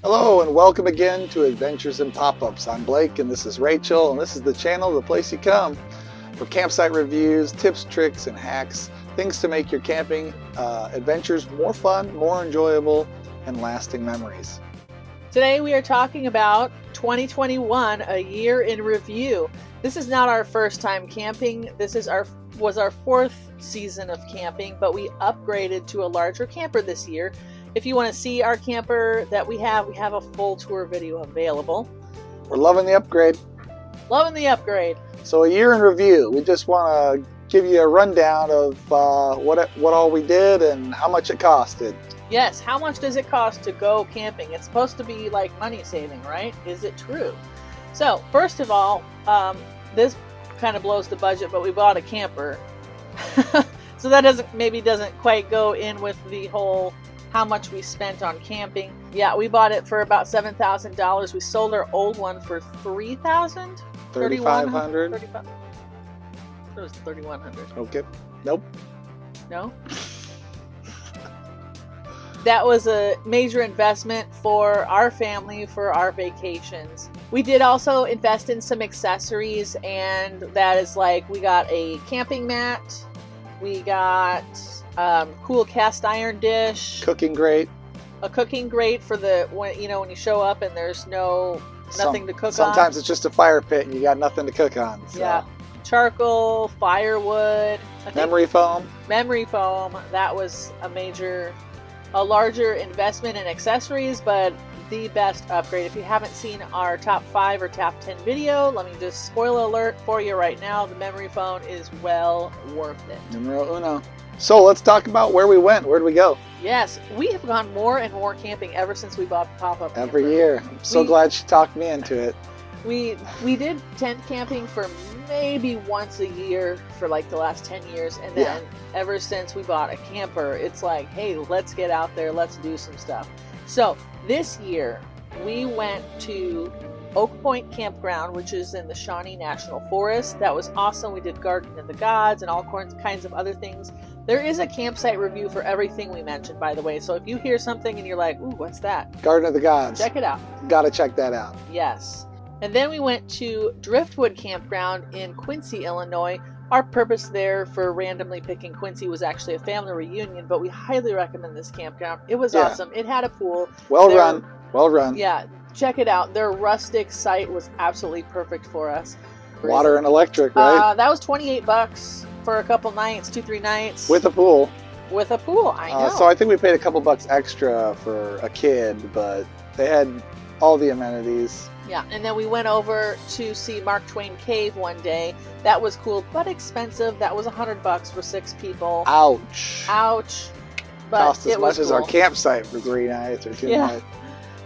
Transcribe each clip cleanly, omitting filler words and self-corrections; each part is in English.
Hello and welcome again to Adventures in Pop-Ups. I'm Blake and this is Rachel, and this is the channel, the place you come for campsite reviews, tips, tricks, and hacks, things to make your camping adventures more fun, more enjoyable, and lasting memories. Today we are talking about 2021, a year in review. This is not our first time camping. This is was our fourth season of camping, but we upgraded to a larger camper this year. If you want to see our camper that we have a full tour video available. We're loving the upgrade. Loving the upgrade. So a year in review. We just want to give you a rundown of what all we did and how much it costed. Yes, how much does it cost to go camping? It's supposed to be like money saving, right? Is it true? So first of all, this kind of blows the budget, but we bought a camper. So that doesn't quite go in with the whole how much we spent on camping. Yeah, we bought it for about $7,000. We sold our old one for $3,000. $3,500. It was $3,100. Okay. Nope. No. That was a major investment for our family, for our vacations. We did also invest in some accessories, and that is like we got a camping mat, we got cool cast iron dish, Cooking grate. a cooking grate for when you show up and there's nothing to cook on. Sometimes it's just a fire pit and you got nothing to cook on. So. Yeah, charcoal, firewood, Memory foam. Memory foam. That was a larger investment in accessories, but the best upgrade. If you haven't seen our top 5 or top 10 video, let me just spoiler alert for you right now. The memory foam is well worth it. Numero uno. So let's talk about where we went. Where'd we go? Yes, we have gone more and more camping ever since we bought the pop-up Every camper. year. I'm so glad she talked me into it. We did tent camping for maybe once a year for like the last 10 years, and then ever since we bought a camper, it's like, hey, let's get out there, let's do some stuff. So this year we went to Oak Point Campground, which is in the Shawnee National Forest. That was awesome. We did Garden of the Gods and all kinds of other things. There is a campsite review for everything we mentioned, by the way. So if you hear something and you're like, ooh, what's that? Garden of the Gods. Check it out. Gotta check that out. Yes. And then we went to Driftwood Campground in Quincy, Illinois. Our purpose there for randomly picking Quincy was actually a family reunion, but we highly recommend this campground. It was awesome. It had a pool. Well run. Yeah, check it out. Their rustic site was absolutely perfect for us. Water and electric, right? That was $28 for a couple nights, 2-3 nights. With a pool. With a pool, I know. So I think we paid a couple bucks extra for a kid, but they had all the amenities. Yeah, and then we went over to see Mark Twain Cave one day. That was cool, but expensive. That was $100 for 6 people. Ouch. But cost as it was much as cool. our campsite for 3 nights or 2 nights.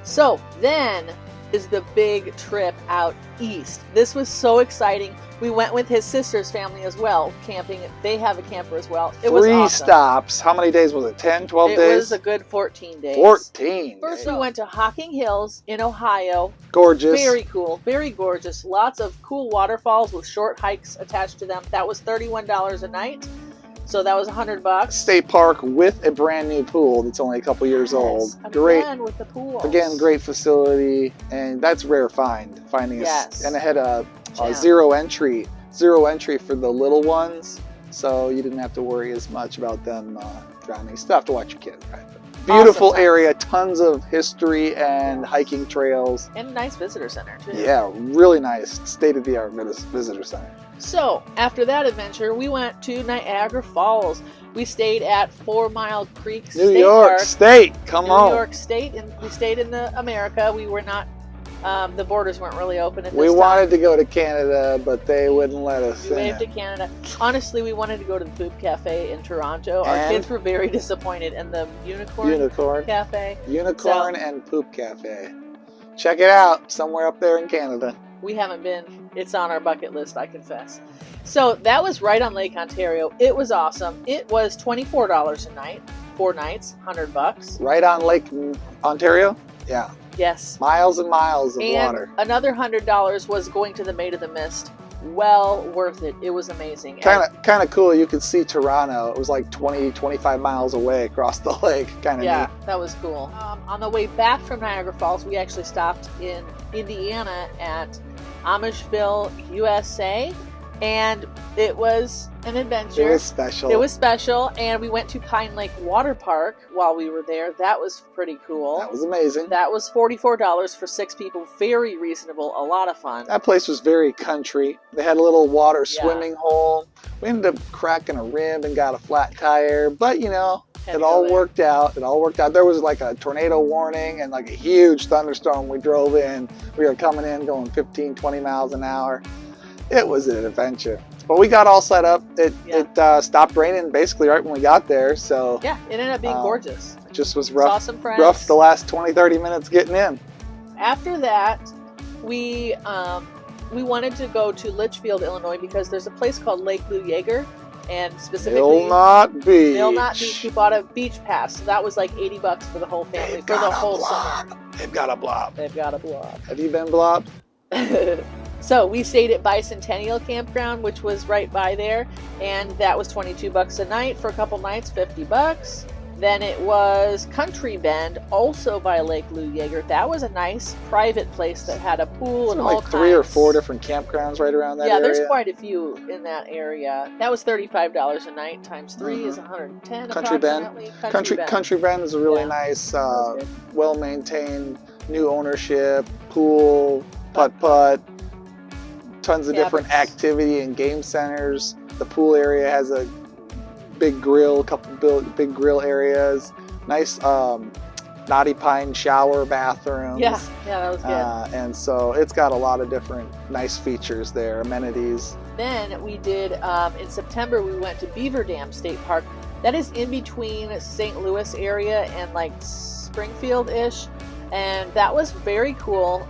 So then is the big trip out east. This was so exciting. We went with his sister's family as well, camping. They have a camper as well. It was 3 awesome. stops. How many days was it? 10, 12 days? It was a good 14 days. 14. First, we went to Hocking Hills in Ohio. Gorgeous. Very cool. Very gorgeous. Lots of cool waterfalls with short hikes attached to them. That was $31 a night. So that was $100. State park with a brand new pool that's only a couple years old. Great. Again with the pool. Again, great facility, and that's rare finding and it had a zero entry for the little ones, so you didn't have to worry as much about them drowning. Still have to watch your kids, right? Beautiful awesome area, tons of history and hiking trails. And a nice visitor center, too. Yeah, really nice, state-of-the-art visitor center. So, after that adventure, we went to Niagara Falls. We stayed at 4 Mile Creek State New York Park. State, come on. New York State, and we stayed in America. We were not, the borders weren't really open at this We time. wanted to go to Canada, but they wouldn't let us We in. waved to Canada. Honestly, we wanted to go to the Poop Cafe in Toronto. Our kids were very disappointed in the Unicorn Cafe. Unicorn and Poop Cafe. Check it out, somewhere up there in Canada. We haven't been. It's on our bucket list, I confess. So that was right on Lake Ontario. It was awesome. It was $24 a night, 4 nights, $100. Right on Lake Ontario? Yeah. Yes. Miles and miles of and water. Another $100 was going to the Maid of the Mist. well worth it. It was amazing. Kind of cool. You could see Toronto. It was like 25 miles away across the lake. Kind of Yeah, neat. that was cool. On the way back from Niagara Falls, we actually stopped in Indiana at Amishville, USA, and it was an adventure. It was special. It was special, and we went to Pine Lake Water Park while we were there. That was pretty cool. That was amazing. That was $44 for 6 people. Very reasonable. A lot of fun. That place was very country. They had a little water Yeah. swimming hole. We ended up cracking a rib and got a flat tire, but you know, Had to it go all there. worked out. It all worked out. There was like a tornado warning and like a huge thunderstorm. We drove in. We were coming in going 15, 20 miles an hour. It was an adventure. But we got all set up. It stopped raining basically right when we got there. So Yeah, it ended up being gorgeous. it just was Saw rough. some friends. Rough the last 20, 30 minutes getting in. After that, we wanted to go to Litchfield, Illinois, because there's a place called Lake Blue Jaeger, and specifically Millnot Beach. Millnot Beach. We bought a beach pass, so that was like $80 for the whole family They've for the got a whole blob. summer. They've got a blob. They've got a blob. Have you been blobbed? So we stayed at Bicentennial Campground, which was right by there, and that was $22 a night for a couple nights, $50. Then it was Country Bend, also by Lake Blue Jaeger. That was a nice private place that had a pool and all Like kinds. 3 or 4 different campgrounds right around that Yeah, area. there's quite a few in that area. That was $35 a night times 3 is $110 Country Bend. approximately. Country Bend is a really Yeah. nice, That was good. well-maintained, new ownership, pool, putt-putt, tons of different Cabins. activity and game centers. The pool area has a big grill, big grill areas, nice Knotty Pine shower bathrooms. Yeah, that was good. And so it's got a lot of different nice features there, amenities. Then we did, in September, we went to Beaver Dam State Park. That is in between St. Louis area and like Springfield-ish. And that was very cool.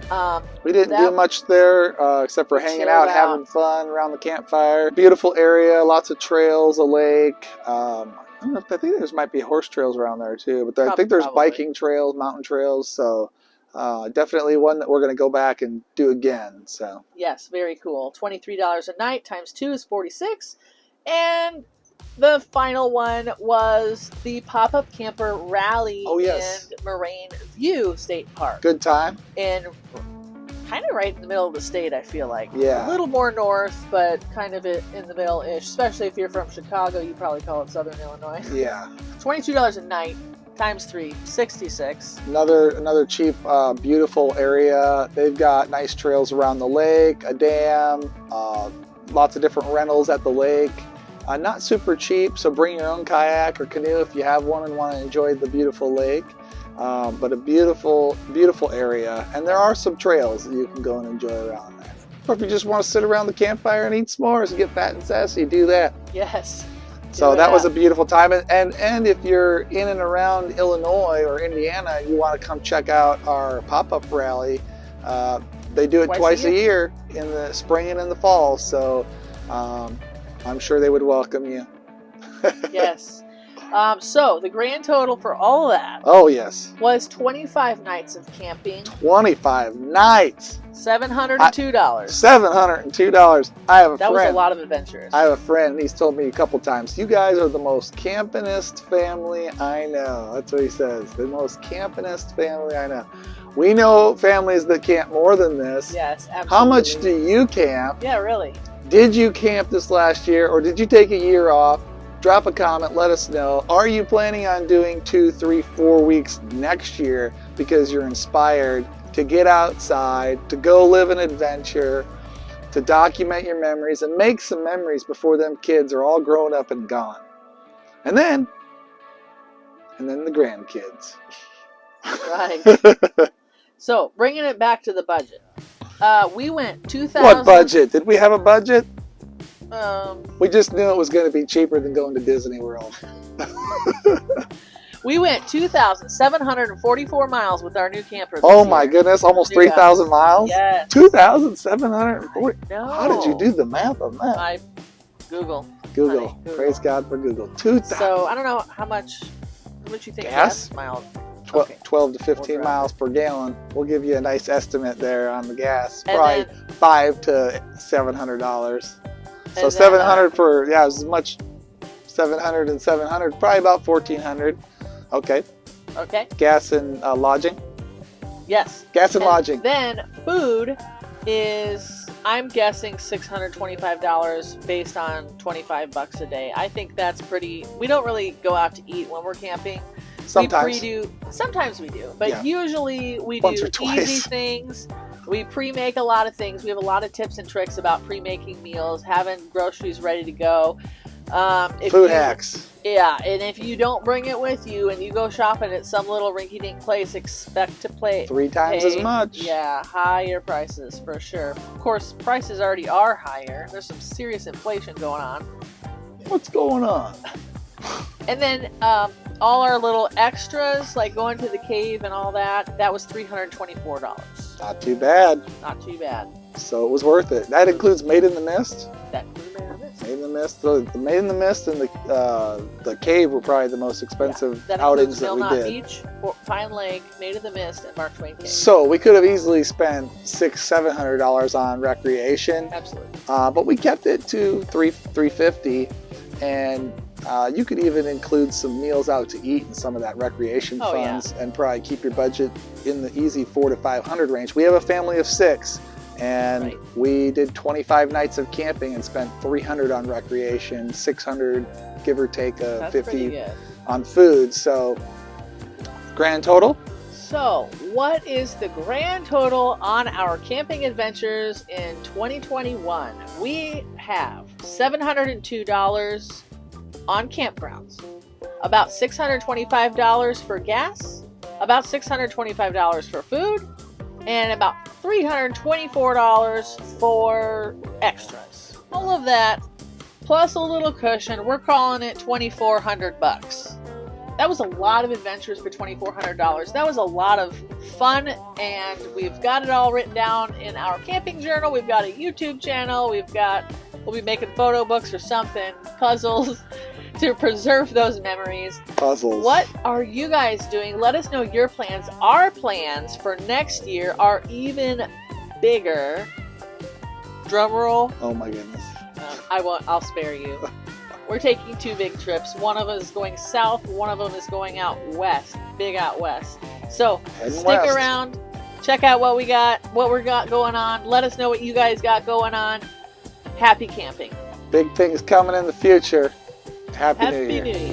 We didn't do much there except for hanging out, having fun around the campfire. Beautiful area, lots of trails, a lake. I don't know if I think there might be horse trails around there too, but I think there's Probably. biking trails, mountain trails. So definitely one that we're going to go back and do again. So Yes, very cool. $23 a night times 2 is $46. And the final one was the pop-up camper rally yes. in Moraine View State Park. good time. And kind of right in the middle of the state, I feel like. Yeah. A little more north, but kind of in the middle-ish. Especially if you're from Chicago, you probably call it Southern Illinois. Yeah. $22 a night times 3, $66. Another cheap, beautiful area. They've got nice trails around the lake, a dam, lots of different rentals at the lake. Not super cheap, so bring your own kayak or canoe if you have one and want to enjoy the beautiful lake. But a beautiful, beautiful area. And there are some trails that you can go and enjoy around there. Or if you just want to sit around the campfire and eat s'mores and get fat and sassy, do that. Yes. So that was a beautiful time. And if you're in and around Illinois or Indiana, you want to come check out our pop-up rally. They do it twice a year in the spring and in the fall. So I'm sure they would welcome you. Yes. So the grand total for all of that Oh, yes. was 25 nights of camping, 25 nights. $702. $702. I have a That friend. was a lot of adventures. I have a friend. He's told me a couple times, you guys are the most campinest family I know. That's what he says. The most campinest family I know. We know families that camp more than this. Yes, absolutely. How much do you camp? Yeah, really. Did you camp this last year or did you take a year off? Drop a comment, let us know. Are you planning on doing 2, 3, 4 weeks next year because you're inspired to get outside, to go live an adventure, to document your memories and make some memories before them kids are all grown up and gone? And then the grandkids. Right. So, bringing it back to the budget. We went 2,000. What budget? Did we have a budget? Um, We just knew it was going to be cheaper than going to Disney World. we went 2,744 miles with our new camper. This Oh my year. goodness, almost New guys. 3,000 miles? Yes. 2,740. No. How did you do the math on that? I Google. Google. honey, Google. Praise God for Google. 2,000. So I don't know how much you think Gas? gas miles. Okay. 12 to 15 We'll miles per gallon. We'll give you a nice estimate there on the gas. And Probably then- $500 to $700. So And then, 700 for, yeah, as much 700 and 700, probably about 1400. Okay. Okay. Gas and lodging. Yes. Gas and And lodging. Then food is, I'm guessing $625 based on $25 a day. I think that's pretty. We don't really go out to eat when we're camping. Sometimes. Sometimes we do, but Yeah. usually we Once do or twice. easy things. We pre-make a lot of things. We have a lot of tips and tricks about pre-making meals, having groceries ready to go. Food hacks. Yeah, and if you don't bring it with you and you go shopping at some little rinky-dink place, expect to pay 3 times as pay- much. Yeah, higher prices for sure. Of course, prices already are higher. There's some serious inflation going on. What's going on? And then all our little extras, like going to the cave and all that, that was $324. Not too bad. Not too bad. So it was worth it. That includes Made in the Mist. That included this. Made in the Mist. The Made in the Mist and the cave were probably the most expensive That outings includes that we Millknot did. Beach, Pine Lake, Made of the Mist, and Mark Twain Cave. So we could have easily spent $600-700 on recreation, Absolutely. but we kept it to $350, and you could even include some meals out to eat in some of that recreation Oh, yeah. funds, and probably keep your budget in the easy $400 to $500 range. We have a family of 6, and Right. we did 25 nights of camping and spent $300 on recreation, $600 give or take That's pretty 50 good. on food. So grand total. So, what is the grand total on our camping adventures in 2021? We have $702 on campgrounds, about $625 for gas, about $625 for food, and about $324 for extras. All of that plus a little cushion. We're calling it $2,400. That was a lot of adventures for $2,400. That was a lot of fun, and we've got it all written down in our camping journal. We've got a YouTube channel. We'll be making photo books or something, puzzles to preserve those memories. Puzzles. What are you guys doing? Let us know your plans. Our plans for next year are even bigger. Drum roll. Oh my goodness. I'll spare you. We're taking 2 big trips. One of them is going south. One of them is going out west. Big out west. So Heading stick west. around. Check out what we got going on. Let us know what you guys got going on. Happy camping. Big things coming in the future. Happy New Happy Year. New Year.